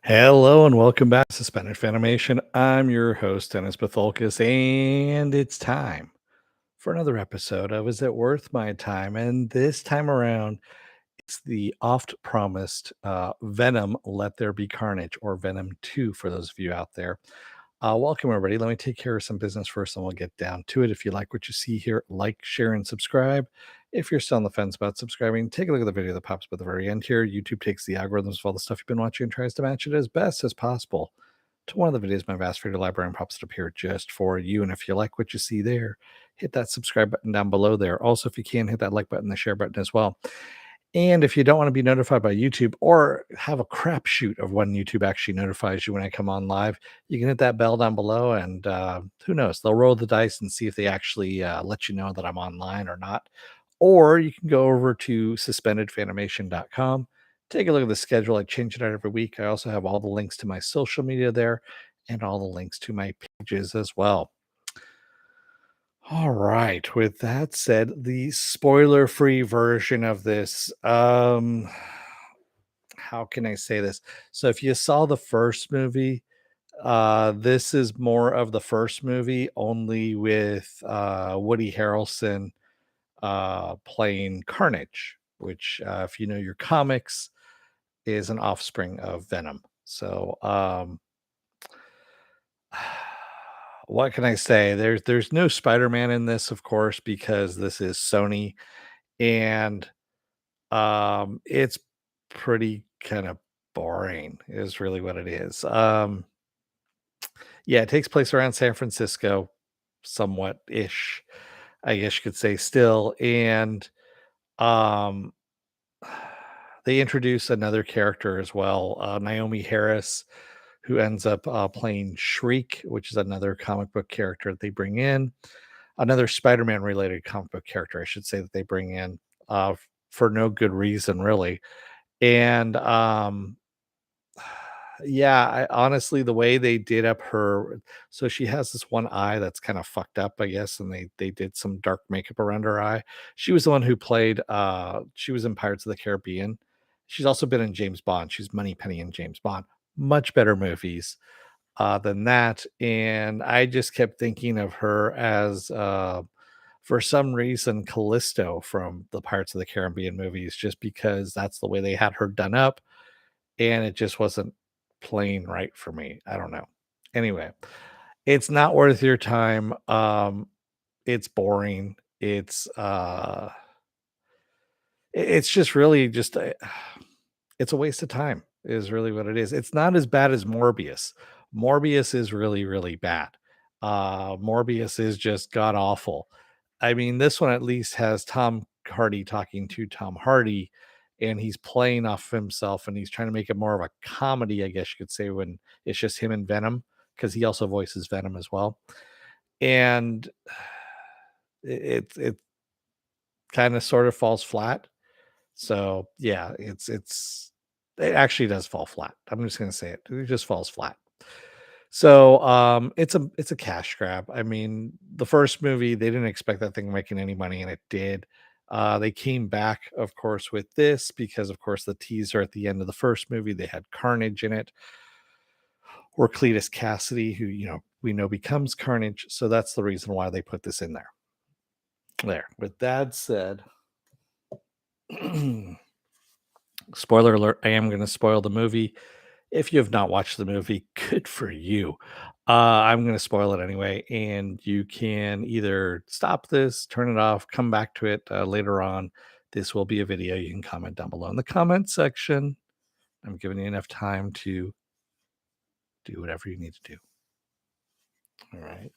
Hello and welcome back to Suspended Fanimation. I'm your host, Dennis Bithoulkas, and it's time for another episode of Is It Worth My Time? And this time around, it's the oft promised Venom Let There Be Carnage, or Venom 2 for those of you out there. Welcome, everybody. Let me take care of some business first and we'll get down to it. If you like what you see here, like, share, and subscribe. If you're still on the fence about subscribing, take a look at the video that pops up at the very end here. YouTube takes the algorithms of all the stuff you've been watching and tries to match it as best as possible to one of the videos my vast video library and pops it up here just for you. And if you like what you see there, hit that subscribe button down below there. Also, if you can, hit that like button, the share button as well. And if you don't want to be notified by YouTube or have a crapshoot of when YouTube actually notifies you when I come on live, you can hit that bell down below and who knows, they'll roll the dice and see if they actually let you know that I'm online or not. Or you can go over to suspendedfanimation.com, take a look at the schedule. I change it out every week. I also have all the links to my social media there and all the links to my pages as well. All right. With that said, the spoiler-free version of this, how can I say this? So if you saw the first movie, this is more of the first movie, only with Woody Harrelson playing Carnage, which, if you know your comics, is an offspring of Venom. So, what can I say? There's no Spider-Man in this, of course, because this is Sony, and it's pretty kind of boring, is really what it is. Yeah, it takes place around San Francisco, somewhat ish, I guess you could say still, and um they introduce another character as well, Naomi Harris, who ends up playing Shriek, which is another comic book character that they bring in. Another Spider-Man related comic book character, I should say, that they bring in for no good reason, really. And yeah, I honestly, the way they did up her, so she has this one eye that's kind of fucked up, I guess, and they did some dark makeup around her eye. She was the one who played she was in Pirates of the Caribbean. She's also been in James Bond. She's Moneypenny in James Bond. Much better movies than that. And I just kept thinking of her as for some reason Callisto from the Pirates of the Caribbean movies, just because that's the way they had her done up, and it just wasn't playing right for me. I don't know. Anyway, it's not worth your time. It's boring. It's just really just it's a waste of time is really what it is. It's not as bad as Morbius. Morbius is really, really bad. Morbius is just god awful. I mean, this one at least has Tom Hardy talking to Tom Hardy, and he's playing off himself, and he's trying to make it more of a comedy, I guess you could say, when it's just him and Venom, because he also voices Venom as well. And it kind of sort of falls flat. So yeah, it actually does fall flat. I'm just gonna say it. It just falls flat. So it's a cash grab. I mean, the first movie, they didn't expect that thing making any money, and it did. They came back, of course, with this because, of course, the teaser at the end of the first movie, they had Carnage in it, or Cletus Cassidy, who we know becomes Carnage. So that's the reason why they put this in there. There. With that said, spoiler alert, I am going to spoil the movie. If you have not watched the movie, good for you. I'm going to spoil it anyway, and you can either stop this, turn it off, come back to it later on. This will be a video. You can comment down below in the comment section. I'm giving you enough time to do whatever you need to do. All right.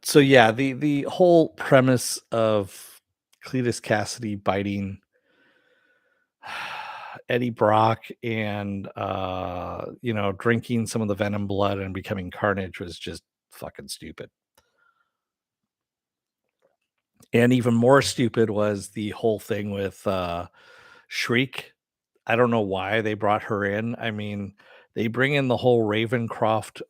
So yeah, the whole premise of Cletus Cassidy biting Eddie Brock and drinking some of the Venom blood and becoming Carnage was just fucking stupid. And even more stupid was the whole thing with Shriek. I don't know why they brought her in. I mean, they bring in the whole Ravencroft.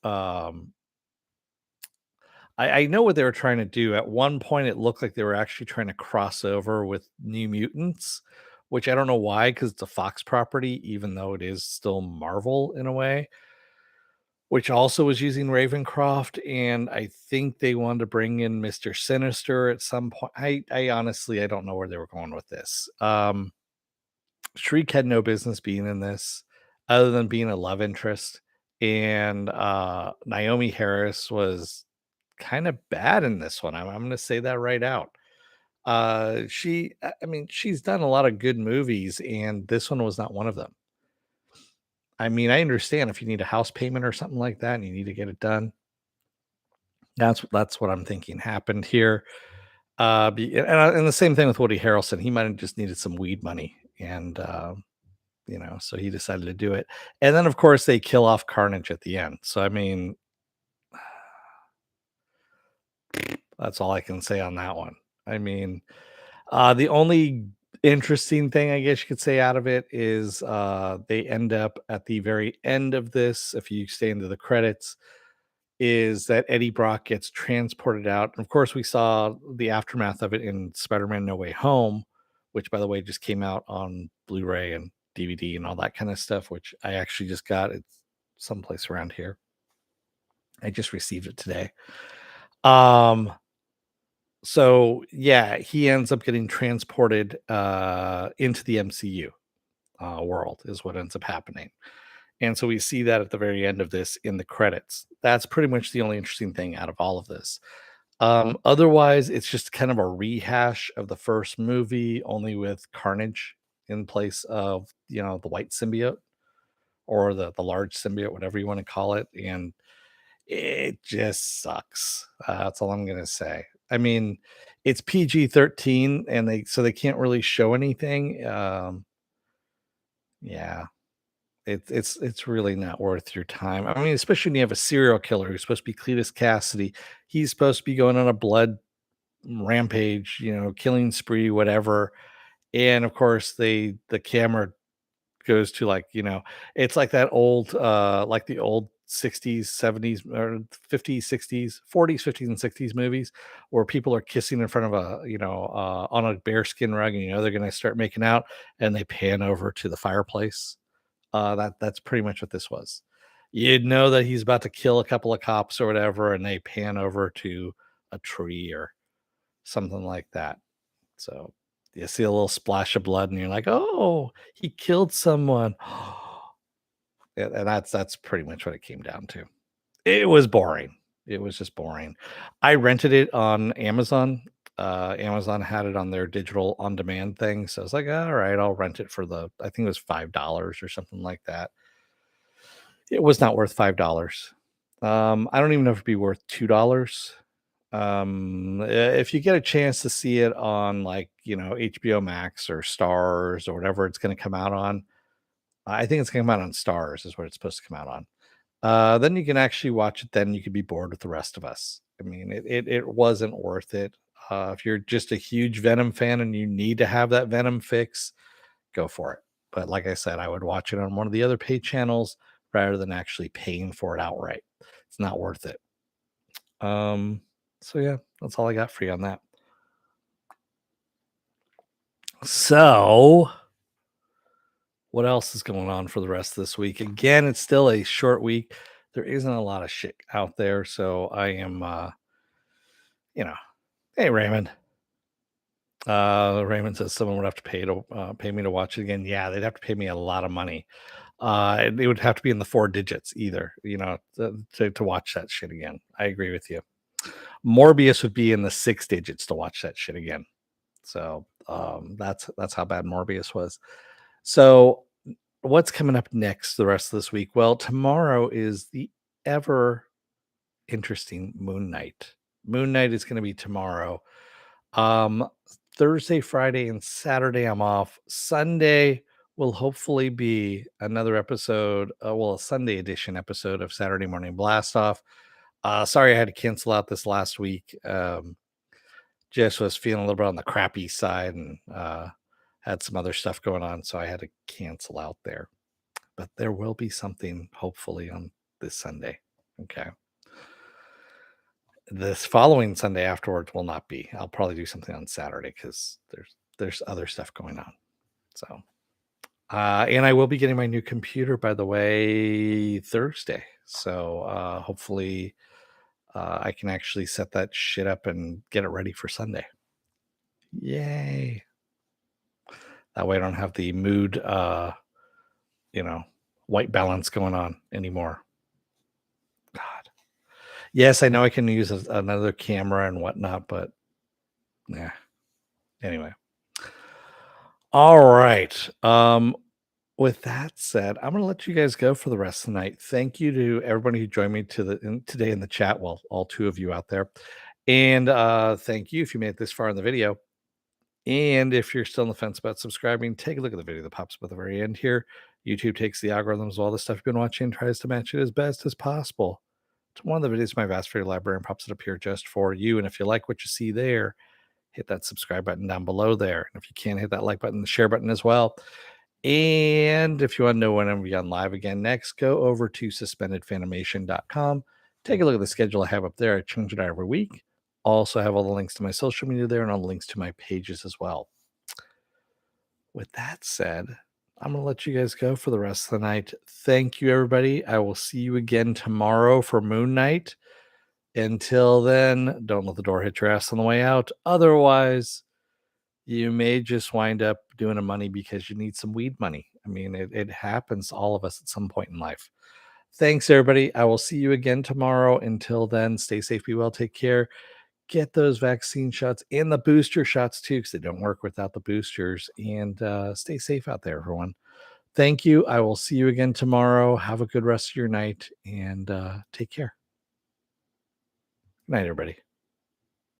I know what they were trying to do. At one point, it looked like they were actually trying to cross over with New Mutants, which I don't know why, because it's a Fox property, even though it is still Marvel in a way, which also was using Ravencroft, and I think they wanted to bring in Mr. Sinister at some point. I honestly I don't know where they were going with this. Shriek had no business being in this other than being a love interest. And Naomi Harris was kind of bad in this one. I'm going to say that right out. I mean, she's done a lot of good movies, and this one was not one of them. I mean, I understand if you need a house payment or something like that and you need to get it done. That's what I'm thinking happened here. And the same thing with Woody Harrelson. He might have just needed some weed money, and so he decided to do it. And then, of course, they kill off Carnage at the end. So, I mean, that's all I can say on that one. I mean, the only interesting thing I guess you could say out of it is they end up at the very end of this, if you stay into the credits, is that Eddie Brock gets transported out. And of course, we saw the aftermath of it in Spider-Man No Way Home, which, by the way, just came out on Blu-ray and DVD and all that kind of stuff, which I actually just got. It's someplace around here. I just received it today. Um, so yeah, he ends up getting transported into the MCU world, is what ends up happening. And so we see that at the very end of this in the credits. That's pretty much the only interesting thing out of all of this. Otherwise, it's just kind of a rehash of the first movie, only with Carnage in place of the white symbiote or the large symbiote, whatever you want to call it, and it just sucks. That's all I'm gonna say. I mean, it's PG-13, and they can't really show anything. Yeah, it's really not worth your time. I mean, especially when you have a serial killer who's supposed to be Cletus Cassidy. He's supposed to be going on a blood rampage, killing spree, whatever. And of course, the camera goes to it's like that old like the old 60s, 70s, or 50s, 60s, 40s, 50s, and 60s movies where people are kissing in front of on a bearskin rug, and they're gonna start making out, and they pan over to the fireplace. That's pretty much what this was. You'd know that he's about to kill a couple of cops or whatever, and they pan over to a tree or something like that. So you see a little splash of blood, and you're like, "Oh, he killed someone." And that's pretty much what it came down to. It was boring. It was just boring. I rented it on Amazon. Amazon had it on their digital on demand thing. So I was like, all right, I'll rent it for I think it was $5 or something like that. It was not worth $5. I don't even know if it'd be worth $2. If you get a chance to see it on HBO Max or Stars or whatever it's going to come out on, I think it's going to come out on Stars is what it's supposed to come out on. Then you can actually watch it. Then you could be bored with the rest of us. I mean, it wasn't worth it. If you're just a huge Venom fan and you need to have that Venom fix, go for it. But like I said, I would watch it on one of the other pay channels rather than actually paying for it outright. It's not worth it. So yeah, that's all I got for you on that. So, what else is going on for the rest of this week? Again, it's still a short week. There isn't a lot of shit out there, so I am you know, hey Raymond. Raymond says someone would have to pay me to watch it again. Yeah, they'd have to pay me a lot of money. It would have to be in the 4 digits either, to watch that shit again. I agree with you. Morbius would be in the 6 digits to watch that shit again. So that's how bad Morbius was. So what's coming up next the rest of this week? Well, tomorrow is the ever interesting Moon Knight. Moon Knight is going to be tomorrow. Um, Thursday, Friday, and Saturday I'm off. Sunday will hopefully be another episode, a Sunday edition episode of Saturday Morning Blast Off. Sorry I had to cancel out this last week. Just was feeling a little bit on the crappy side and had some other stuff going on, so I had to cancel out there. But there will be something hopefully on this Sunday. Okay. This following Sunday afterwards will not be. I'll probably do something on Saturday because there's other stuff going on. So, and I will be getting my new computer, by the way, Thursday. So hopefully I can actually set that shit up and get it ready for Sunday. Yay. That way I don't have the mood, you know, white balance going on anymore. God. Yes, I know I can use another camera and whatnot, but yeah. Anyway. All right. With that said, I'm going to let you guys go for the rest of the night. Thank you to everybody who joined me today in the chat. Well, all two of you out there. And thank you if you made it this far in the video. And if you're still on the fence about subscribing, take a look at the video that pops up at the very end here. YouTube takes the algorithms of all the stuff you've been watching and tries to match it as best as possible to one of the videos in my vast video library and pops it up here just for you. And if you like what you see there, hit that subscribe button down below there. And if you can't, hit that like button, the share button as well. And if you want to know when I'm going to be on live again next, go over to suspendedfanimation.com. Take a look at the schedule I have up there. I change it out every week. Also have all the links to my social media there and all the links to my pages as well. With that said, I'm going to let you guys go for the rest of the night. Thank you, everybody. I will see you again tomorrow for Moon Night. Until then, don't let the door hit your ass on the way out. Otherwise, you may just wind up doing a money because you need some weed money. I mean, it happens to all of us at some point in life. Thanks, everybody. I will see you again tomorrow. Until then, stay safe, be well, take care. Get those vaccine shots and the booster shots too, because they don't work without the boosters. And stay safe out there, everyone. Thank you. I will see you again tomorrow. Have a good rest of your night and take care. Good night, everybody.